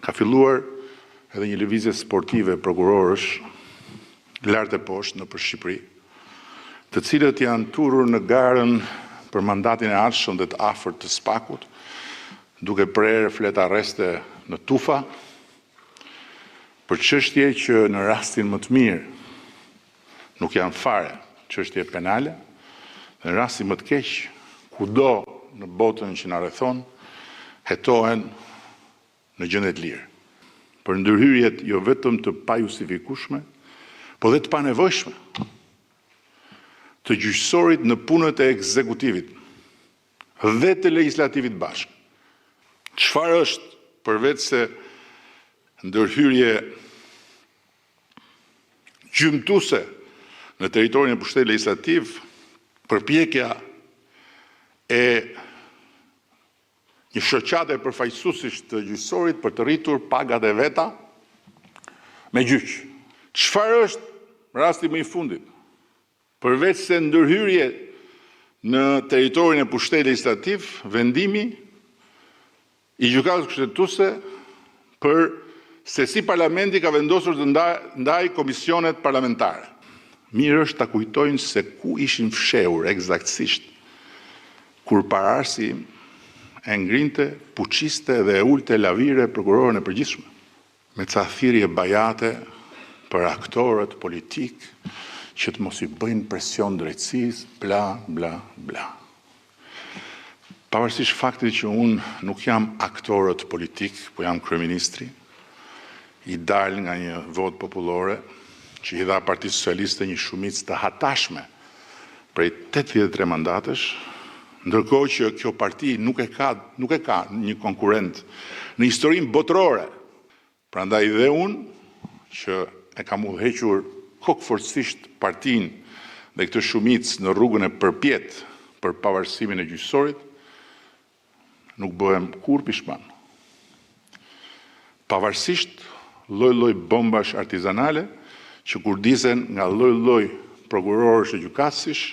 Ka filluar edhe një lëvizje sportive prokurorësh lart e poshtë nëpër Shqipëri, të cilët janë turur në garën për mandatin e ardhshëm dhe të afërt të Spakut, duke prerë flet arreste në tufa, për çështje që në rastin më të mirë nuk janë fare çështje penale, dhe në rastin më të keq, kudo në botën që na rrethon, hetohen në gjendje të lirë. Për ndërhyrjet jo vetëm të pajustifikueshme, po dhe të panevojshme të gjyqësorit në punët e ekzekutivit dhe të legislativit bashkë. Çfarë është përveç se ndërhyrje gjymtuese në territorin e pushtetit legjislativ, përpjekja e një shoqate përfaqësuesish të gjyqësorit për të rritur pagat e veta me gjyq. Çfarë është rasti më i fundit? Përveç se ndërhyrje në territorin e pushtetit legjislativ, vendimi i gjykatës kushtetuese për se si parlamenti ka vendosur të ndaj komisionet parlamentare. Mirë është ta kujtojnë se ku ishin fshehur eksaktësisht kur pararsi e ngrinte, puqiste dhe e ulte lavire prokurorën e përgjithshme, me ca thirrje bajate për aktorët politik që të mos i bëjnë presion drejtësisë, bla, bla, bla. Pavarësisht faktit që unë nuk jam aktorët politik, po jam kryeministri, i dal nga një votë popullore që i dha Partisë Socialiste një shumicë të hatashme prej 83 mandatesh, ndërkohë që kjo parti nuk e ka një konkurrent në historinë botërore. Prandaj dhe unë që e kam udhëhequr kokëforcisht partinë dhe këtë shumicë në rrugën e përpjet për pavarësimin e gjyqësorit, nuk bëhem kur pishman. Pavarësisht lloj-lloj bombash artizanale që kurdisen nga lloj-lloj prokurorësh e gjykatësish,